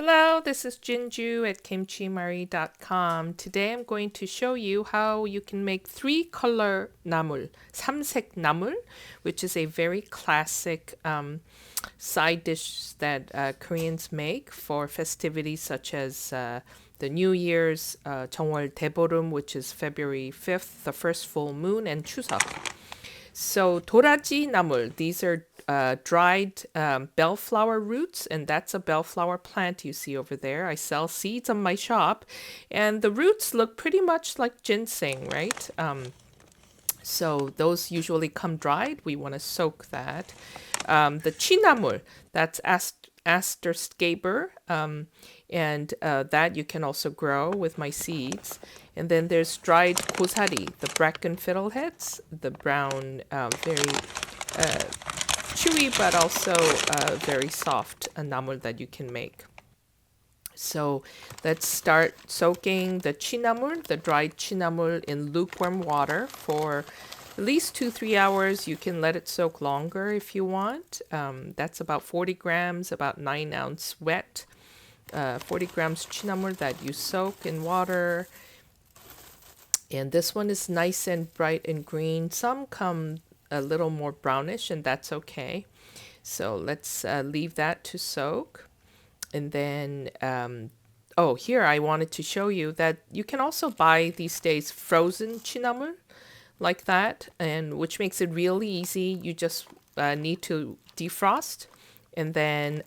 Hello, this is Jinju at kimchimarie.com. Today I'm going to show you how you can make three-color namul, 삼색나물, which is a very classic side dish that Koreans make for festivities such as the New Year's, Jeongwol Daeboreum, which is February 5th, the first full moon, and Chuseok. So Doraji namul, these are dried bellflower roots, and that's a bellflower plant you see over there. I sell seeds on my shop, and the roots look pretty much like ginseng, right? So those usually come dried. We want to soak that. The Chwinamul, that's Aster Scaber, and that you can also grow with my seeds. And then there's dried Gosari, the Bracken Fiddleheads, the brown, very chewy but also very soft namul that you can make. So let's start soaking the Chwinamul, the dried Chwinamul, in lukewarm water for at least 2-3 hours. You can let it soak longer if you want. That's about 40 grams, about 9 ounce wet. 40 grams Chwinamul that you soak in water. And this one is nice and bright and green. Some come a little more brownish, and that's okay. So let's leave that to soak. And then, here I wanted to show you that you can also buy these days frozen Chwinamul like that, and which makes it really easy. You just need to defrost and then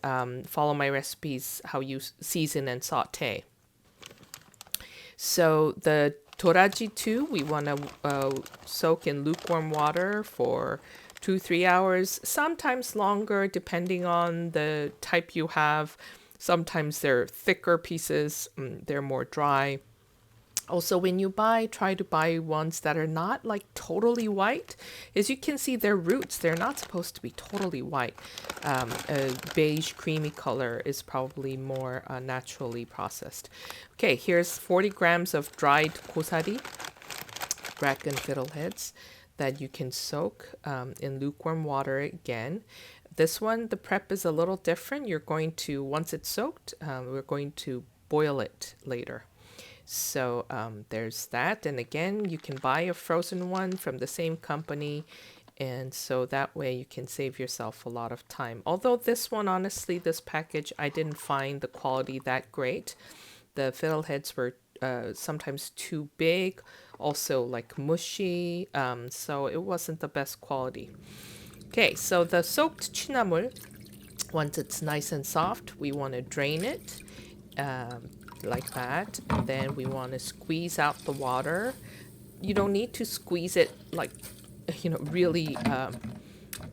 follow my recipes how you season and saute. So the Doraji too, we want to soak in lukewarm water for 2-3 hours, sometimes longer depending on the type you have. Sometimes they're thicker pieces, they're more dry. Also, when you buy, try to buy ones that are not like totally white. As you can see, their roots, they're not supposed to be totally white. A beige, creamy color is probably more naturally processed. Okay, here's 40 grams of dried Gosari, Bracken Fiddleheads, that you can soak in lukewarm water again. This one, the prep is a little different. You're going to, once it's soaked, we're going to boil it later. So there's that. And again, you can buy a frozen one from the same company. And so that way you can save yourself a lot of time. Although this one, honestly, this package, I didn't find the quality that great. The fiddleheads were sometimes too big, also like mushy. So it wasn't the best quality. Okay, so the soaked Chwinamul, once it's nice and soft, we want to drain it. Like that, and then we want to squeeze out the water. You don't need to squeeze it like really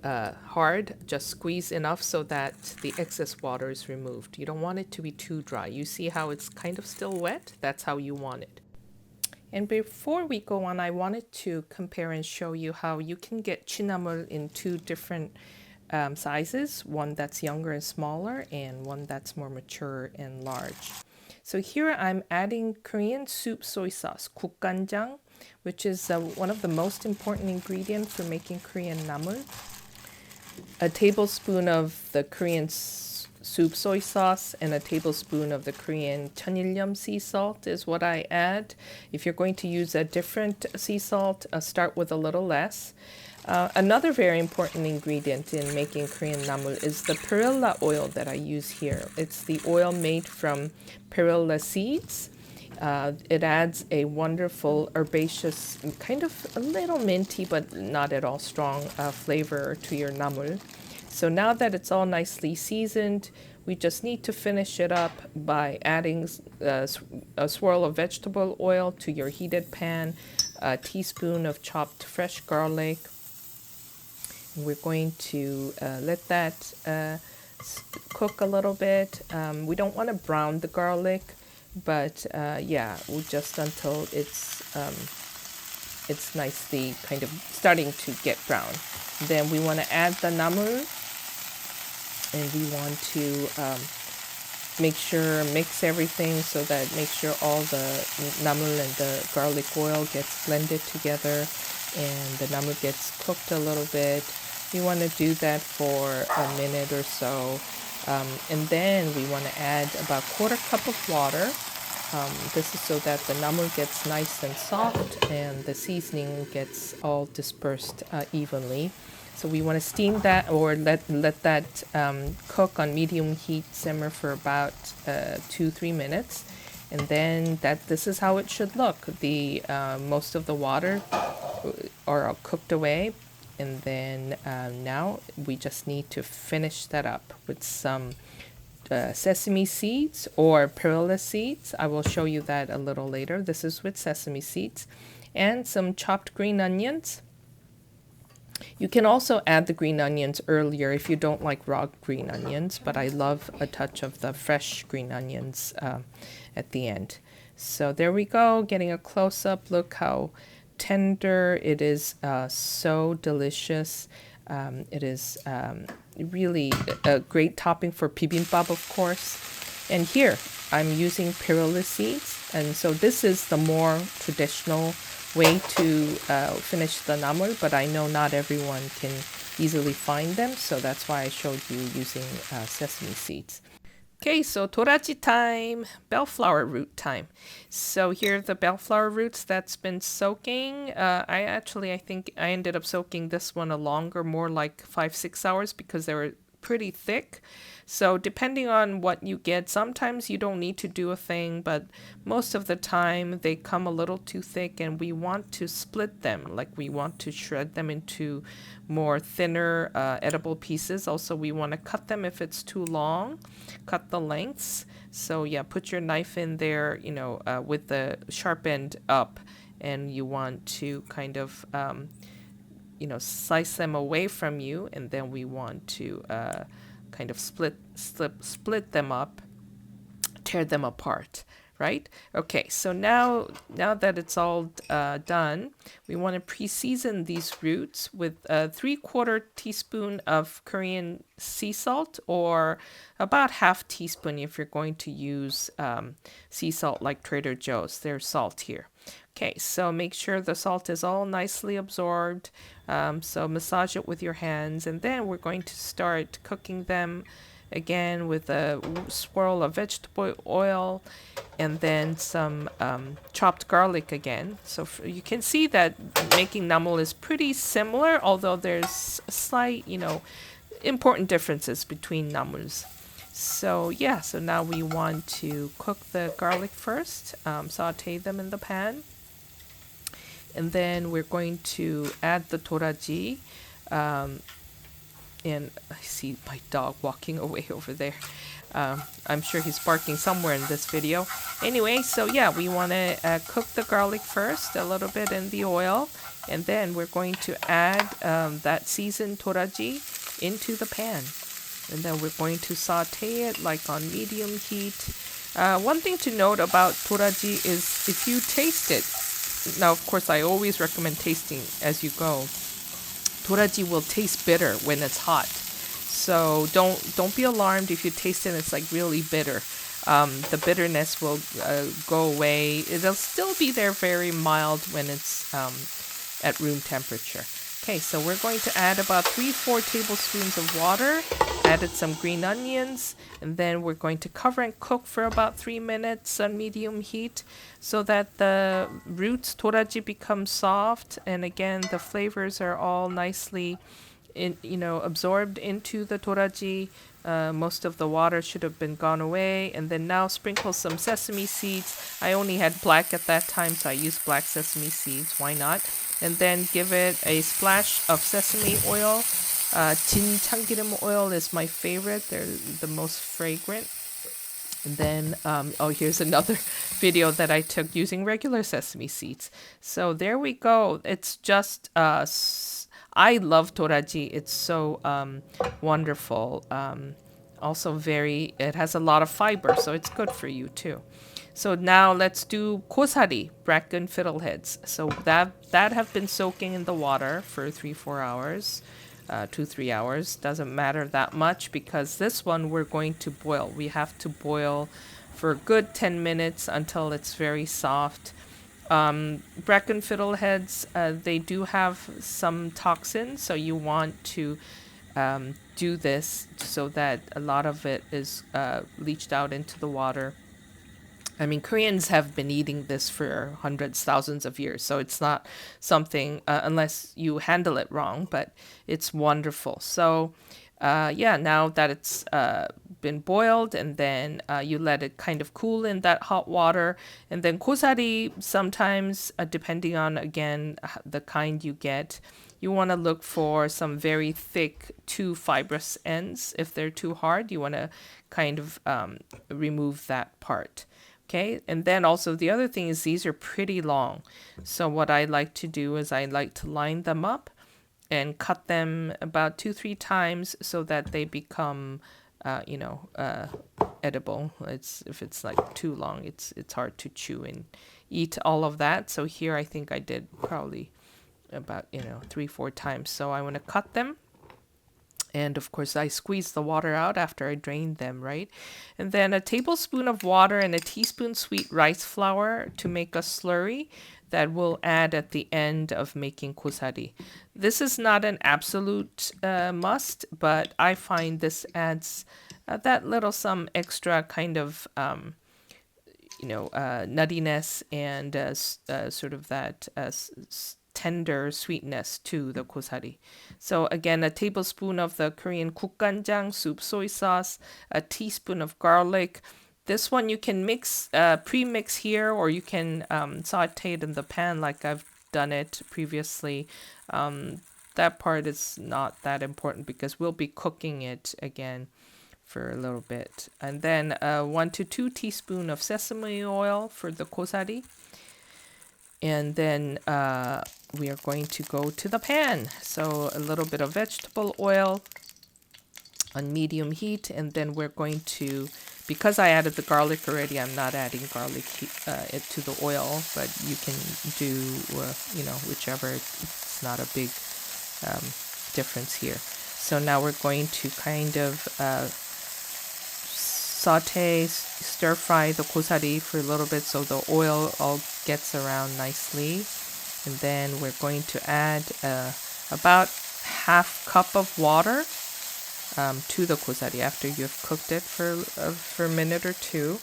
hard. Just squeeze enough so that the excess water is removed. You don't want it to be too dry. You see how it's kind of still wet? That's how you want it. And before we go on, I wanted to compare and show you how you can get Chwinamul in two different sizes, one that's younger and smaller and one that's more mature and large. So here I'm adding Korean soup soy sauce, 국간장, which is one of the most important ingredients for making Korean namul. A tablespoon of the Korean soup soy sauce and a tablespoon of the Korean 천일염 sea salt is what I add. If you're going to use a different sea salt, start with a little less. Another very important ingredient in making Korean namul is the perilla oil that I use here. It's the oil made from perilla seeds. It adds a wonderful herbaceous, kind of a little minty but not at all strong flavor to your namul. So now that it's all nicely seasoned, we just need to finish it up by adding a swirl of vegetable oil to your heated pan, a teaspoon of chopped fresh garlic. We're going to let that cook a little bit. We don't want to brown the garlic, but we'll just until it's nicely kind of starting to get brown. Then we want to add the namul, and we want to mix everything so that make sure all the namul and the garlic oil gets blended together and the namul gets cooked a little bit. You want to do that for a minute or so. And then we want to add about 1/4 cup of water. This is so that the namul gets nice and soft and the seasoning gets all dispersed evenly. So we want to steam that or let that cook on medium heat, simmer for about 2-3 minutes. And then this is how it should look. The most of the water are cooked away. And then now we just need to finish that up with some sesame seeds or perilla seeds. I will show you that a little later. This is with sesame seeds and some chopped green onions. You can also add the green onions earlier if you don't like raw green onions, but I love a touch of the fresh green onions at the end. So there we go, getting a close-up. Look how tender it is, so delicious. It is really a great topping for bibimbap, of course. And here I'm using perilla seeds, and so this is the more traditional way to finish the namul, but I know not everyone can easily find them, so that's why I showed you using sesame seeds. Okay, so Doraji time, bellflower root time. So here are the bellflower roots that's been soaking. I think I ended up soaking this one a longer, more like 5-6 hours because they were pretty thick. So depending on what you get, sometimes you don't need to do a thing, but most of the time they come a little too thick and we want to split them, like we want to shred them into more thinner edible pieces. Also, we want to cut them if it's too long, cut the lengths. So yeah, put your knife in there, with the sharp end up, and you want to kind of slice them away from you, and then we want to kind of split them up, tear them apart, right? Okay, so now that it's all done, we want to pre-season these roots with a 3/4 teaspoon of Korean sea salt, or about 1/2 teaspoon if you're going to use sea salt like Trader Joe's. There's salt here. Okay, so make sure the salt is all nicely absorbed. So massage it with your hands, and then we're going to start cooking them again with a swirl of vegetable oil and then some chopped garlic again. So you can see that making namul is pretty similar, although there's slight, important differences between namuls. So yeah, so now we want to cook the garlic first, saute them in the pan. And then we're going to add the doraji. And I see my dog walking away over there. I'm sure he's barking somewhere in this video. Anyway, so yeah, we want to cook the garlic first, a little bit in the oil. And then we're going to add that seasoned doraji into the pan. And then we're going to saute it like on medium heat. One thing to note about doraji is if you taste it, now of course I always recommend tasting as you go. Doraji will taste bitter when it's hot, so don't be alarmed if you taste it and it's like really bitter. The bitterness will go away. It'll still be there very mild when it's at room temperature. Okay, so we're going to add about 3-4 tablespoons of water, added some green onions, and then we're going to cover and cook for about 3 minutes on medium heat so that the roots, doraji, become soft, and again, the flavors are all nicely absorbed into the doraji. Most of the water should have been gone away, and then now sprinkle some sesame seeds. I only had black at that time, so I used black sesame seeds. Why not? And then give it a splash of sesame oil. Jin 참기름 oil is my favorite. They're the most fragrant. And then, here's another video that I took using regular sesame seeds. So there we go. It's just, I love doraji. It's so wonderful. Also it has a lot of fiber, so it's good for you too. So now let's do gosari, Bracken Fiddleheads. So that have been soaking in the water for 3-4 hours, 2-3 hours. Doesn't matter that much because this one we're going to boil. We have to boil for a good 10 minutes until it's very soft. Bracken Fiddleheads, they do have some toxins, so you want to do this so that a lot of it is leached out into the water. I mean, Koreans have been eating this for hundreds, thousands of years, so it's not something, unless you handle it wrong, but it's wonderful. So, yeah, now that it's been boiled, and then you let it kind of cool in that hot water, and then gosari, sometimes, depending on, again, the kind you get, you want to look for some very thick, too fibrous ends. If they're too hard, you want to kind of remove that part. Okay, and then also the other thing is these are pretty long. So what I like to do is I like to line them up and cut them about 2-3 times so that they become, edible. If it's like too long, it's hard to chew and eat all of that. So here I think I did probably about 3-4 times. So I want to cut them. And of course, I squeeze the water out after I drain them, right? And then a tablespoon of water and a teaspoon sweet rice flour to make a slurry that we'll add at the end of making gosari. This is not an absolute must, but I find this adds that little some extra kind of nuttiness and sort of that tender sweetness to the gosari. So again, a tablespoon of the Korean 국간장 soup soy sauce, a teaspoon of garlic. This one you can mix, pre-mix here, or you can saute it in the pan like I've done it previously. That part is not that important because we'll be cooking it again for a little bit. And then 1 to 2 teaspoons of sesame oil for the gosari. And then we are going to go to the pan. So a little bit of vegetable oil on medium heat. And then we're going to, because I added the garlic already, I'm not adding garlic to the oil. But you can do, whichever. It's not a big difference here. So now we're going to kind of saute, stir fry the gosari for a little bit so the oil all gets around nicely. And then we're going to add about half cup of water to the gosari after you've cooked it for a minute or two.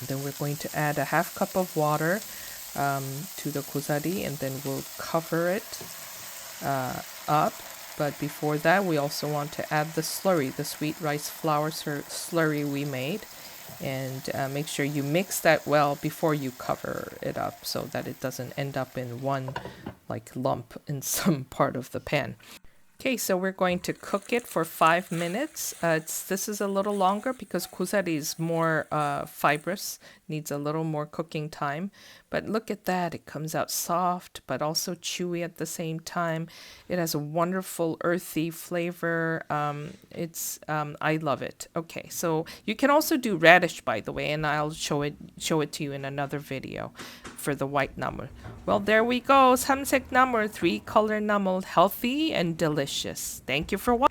And then we're going to add a half cup of water to the gosari, and then we'll cover it up. But before that, we also want to add the slurry, the sweet rice flour slurry we made. And make sure you mix that well before you cover it up so that it doesn't end up in one lump in some part of the pan. Okay, so we're going to cook it for 5 minutes. This is a little longer because gosari is more fibrous, needs a little more cooking time. But look at that, it comes out soft but also chewy at the same time. It has a wonderful earthy flavor. I love it. Okay, so you can also do radish, by the way, and I'll show it to you in another video for the white namul. Well, there we go. 삼색 나물, 3-color namul, healthy and delicious. Thank you for watching.